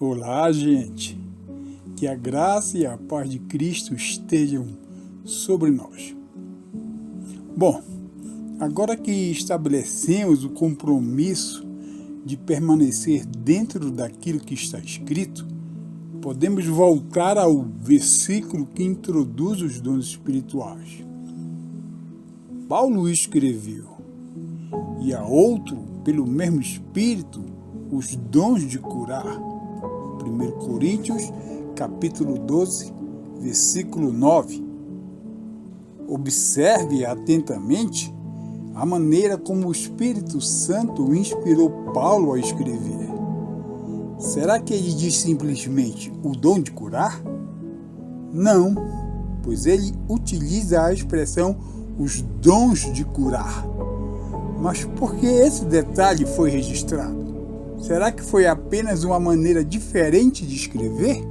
Olá, gente. Que a graça e a paz de Cristo estejam sobre nós. Bom, agora que estabelecemos o compromisso de permanecer dentro daquilo que está escrito, podemos voltar ao versículo que introduz os dons espirituais. Paulo escreveu: e a outro, pelo mesmo Espírito, os dons de curar. 1 Coríntios, capítulo 12, versículo 9. Observe atentamente a maneira como o Espírito Santo inspirou Paulo a escrever. Será que ele diz simplesmente o dom de curar? Não, pois ele utiliza a expressão os dons de curar. Mas por que esse detalhe foi registrado? Será que foi apenas uma maneira diferente de escrever?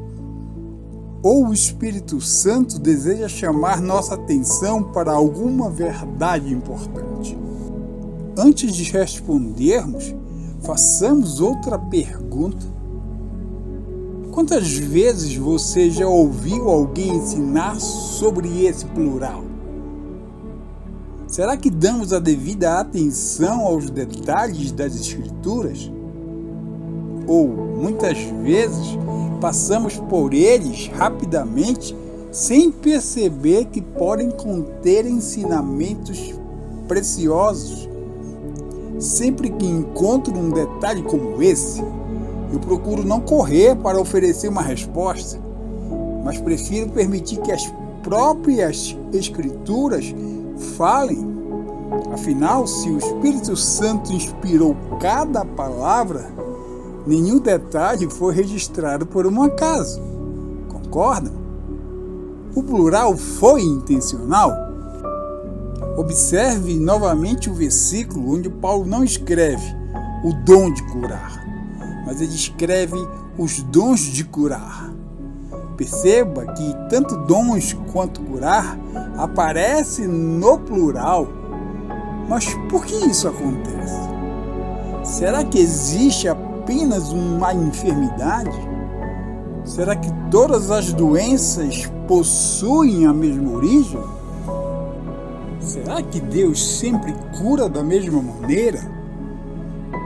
Ou o Espírito Santo deseja chamar nossa atenção para alguma verdade importante? Antes de respondermos, façamos outra pergunta. Quantas vezes você já ouviu alguém ensinar sobre esse plural? Será que damos a devida atenção aos detalhes das Escrituras? Ou, muitas vezes, passamos por eles rapidamente, sem perceber que podem conter ensinamentos preciosos. Sempre que encontro um detalhe como esse, eu procuro não correr para oferecer uma resposta, mas prefiro permitir que as próprias Escrituras falem. Afinal, se o Espírito Santo inspirou cada palavra, nenhum detalhe foi registrado por um acaso. Concordam? O plural foi intencional? Observe novamente o versículo onde Paulo não escreve o dom de curar, mas ele escreve os dons de curar. Perceba que tanto dons quanto curar aparece no plural. Mas por que isso acontece? Será que existe apenas uma enfermidade? Será que todas as doenças possuem a mesma origem? Será que Deus sempre cura da mesma maneira?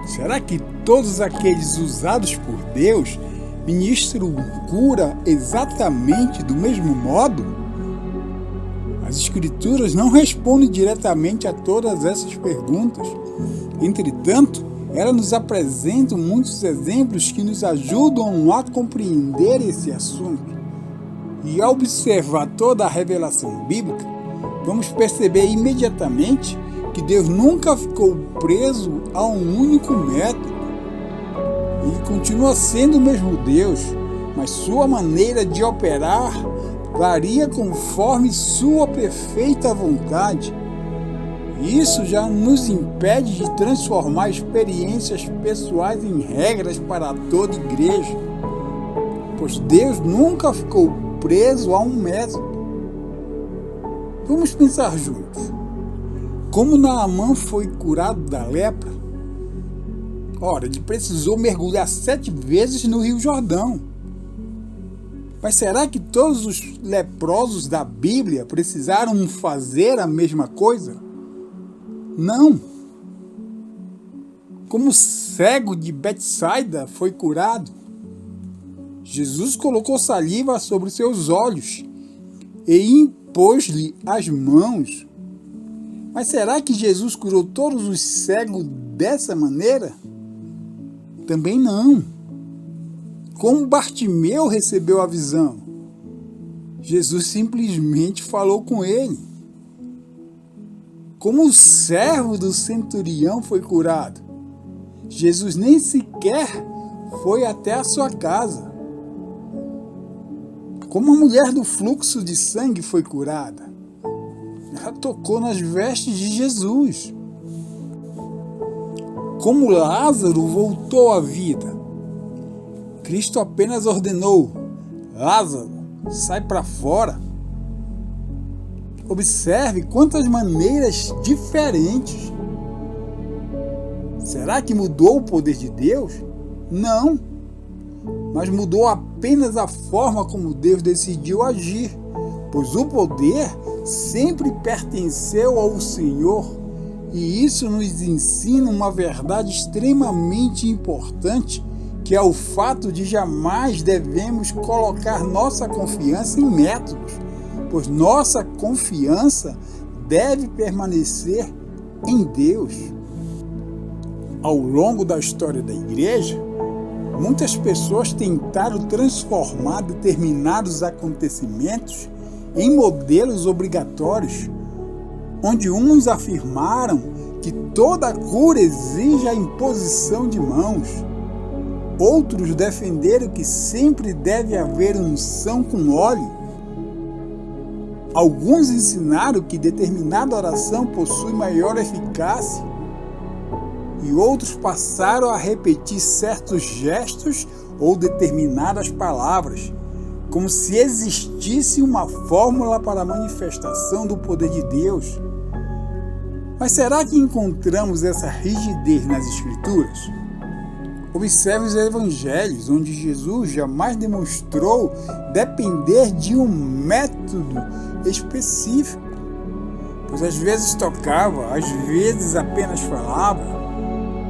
Será que todos aqueles usados por Deus ministram cura exatamente do mesmo modo? As Escrituras não respondem diretamente a todas essas perguntas. Entretanto, elas nos apresentam muitos exemplos que nos ajudam a compreender esse assunto. E ao observar toda a revelação bíblica, vamos perceber imediatamente que Deus nunca ficou preso a um único método. Ele continua sendo o mesmo Deus, mas sua maneira de operar varia conforme sua perfeita vontade. Isso já nos impede de transformar experiências pessoais em regras para toda igreja, pois Deus nunca ficou preso a um método. Vamos pensar juntos. Como Naamã foi curado da lepra? Ora, ele precisou mergulhar 7 vezes no Rio Jordão. Mas será que todos os leprosos da Bíblia precisaram fazer a mesma coisa? Não. Como o cego de Betsaida foi curado? Jesus colocou saliva sobre seus olhos e impôs-lhe as mãos. Mas será que Jesus curou todos os cegos dessa maneira? Também não. Como Bartimeu recebeu a visão? Jesus simplesmente falou com ele. Como o servo do centurião foi curado? Jesus nem sequer foi até a sua casa. Como a mulher do fluxo de sangue foi curada? Ela tocou nas vestes de Jesus. Como Lázaro voltou à vida? Cristo apenas ordenou: Lázaro, sai para fora. Observe quantas maneiras diferentes. Será que mudou o poder de Deus? Não. mas mudou apenas a forma como Deus decidiu agir, pois o poder sempre pertenceu ao Senhor, e isso nos ensina uma verdade extremamente importante, que é o fato de jamais devemos colocar nossa confiança em métodos, pois nossa confiança deve permanecer em Deus. Ao longo da história da igreja, muitas pessoas tentaram transformar determinados acontecimentos em modelos obrigatórios, onde uns afirmaram que toda cura exige a imposição de mãos. Outros defenderam que sempre deve haver unção com óleo. Alguns ensinaram que determinada oração possui maior eficácia, e outros passaram a repetir certos gestos ou determinadas palavras, como se existisse uma fórmula para a manifestação do poder de Deus. Mas será que encontramos essa rigidez nas Escrituras? Observe os evangelhos, onde Jesus jamais demonstrou depender de um método específico, pois às vezes tocava, às vezes apenas falava.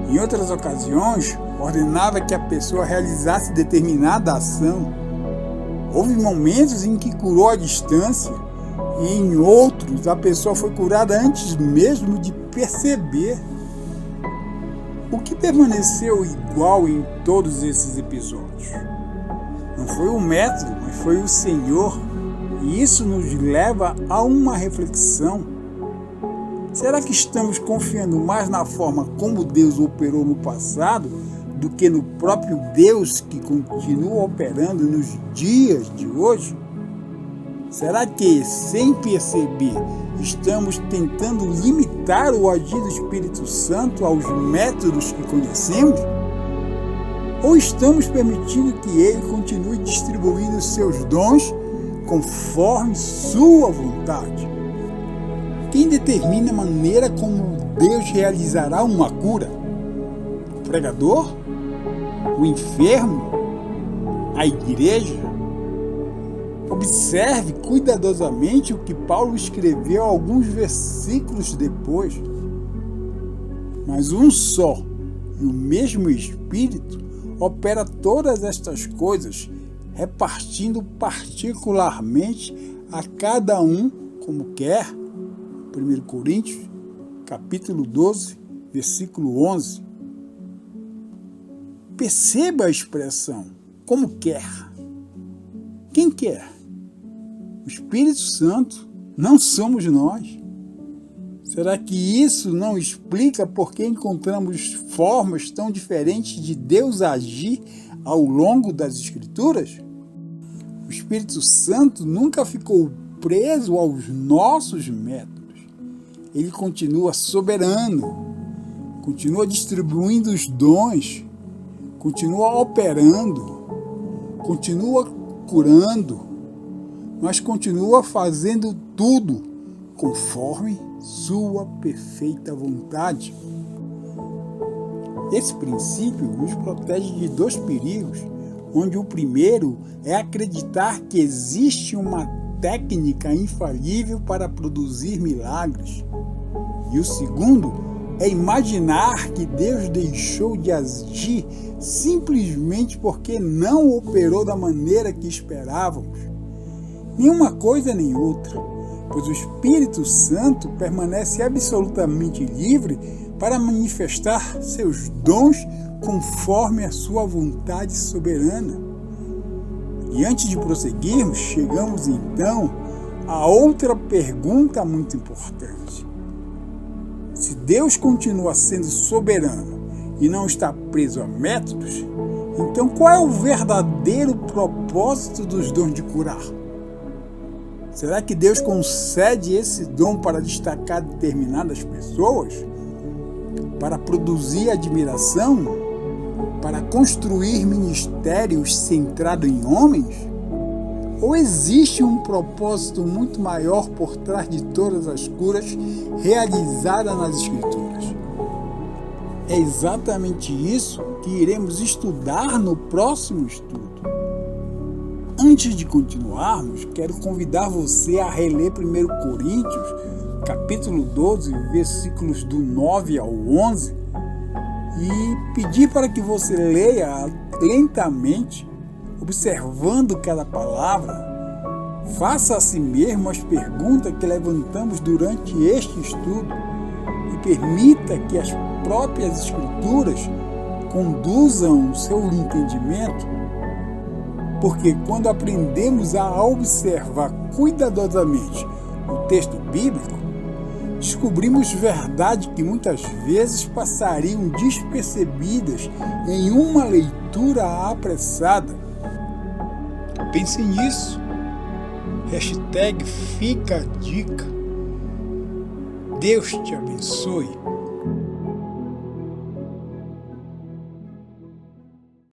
Em outras ocasiões, ordenava que a pessoa realizasse determinada ação. Houve momentos em que curou à distância, e em outros a pessoa foi curada antes mesmo de perceber. O que permaneceu igual em todos esses episódios? Não foi o método, mas foi o Senhor. E isso nos leva a uma reflexão. Será que estamos confiando mais na forma como Deus operou no passado do que no próprio Deus que continua operando nos dias de hoje? Será que, sem perceber, estamos tentando limitar o agir do Espírito Santo aos métodos que conhecemos? Ou estamos permitindo que Ele continue distribuindo seus dons conforme sua vontade? Quem determina a maneira como Deus realizará uma cura? O pregador? O enfermo? A igreja? Observe cuidadosamente o que Paulo escreveu alguns versículos depois. Mas um só e o mesmo Espírito opera todas estas coisas, repartindo particularmente a cada um como quer. 1 Coríntios, capítulo 12, versículo 11. Perceba a expressão, como quer. Quem quer? O Espírito Santo, não somos nós. Será que isso não explica por que encontramos formas tão diferentes de Deus agir ao longo das Escrituras? O Espírito Santo nunca ficou preso aos nossos métodos. Ele continua soberano, continua distribuindo os dons, continua operando, continua curando, mas continua fazendo tudo conforme sua perfeita vontade. Esse princípio nos protege de dois perigos, onde o primeiro é acreditar que existe uma técnica infalível para produzir milagres. E o segundo é imaginar que Deus deixou de agir simplesmente porque não operou da maneira que esperávamos. Nenhuma coisa nem outra, pois o Espírito Santo permanece absolutamente livre para manifestar seus dons conforme a sua vontade soberana. E antes de prosseguirmos, chegamos então a outra pergunta muito importante. Se Deus continua sendo soberano e não está preso a métodos, então qual é o verdadeiro propósito dos dons de curar? Será que Deus concede esse dom para destacar determinadas pessoas? Para produzir admiração? Para construir ministérios centrados em homens? Ou existe um propósito muito maior por trás de todas as curas realizadas nas Escrituras? É exatamente isso que iremos estudar no próximo estudo. Antes de continuarmos, quero convidar você a reler 1 Coríntios, capítulo 12, versículos do 9 ao 11, e pedir para que você leia lentamente, observando cada palavra. Faça a si mesmo as perguntas que levantamos durante este estudo e permita que as próprias Escrituras conduzam o seu entendimento, porque quando aprendemos a observar cuidadosamente o texto bíblico, descobrimos verdades que muitas vezes passariam despercebidas em uma leitura apressada. Pense nisso. #fica a dica. Deus te abençoe.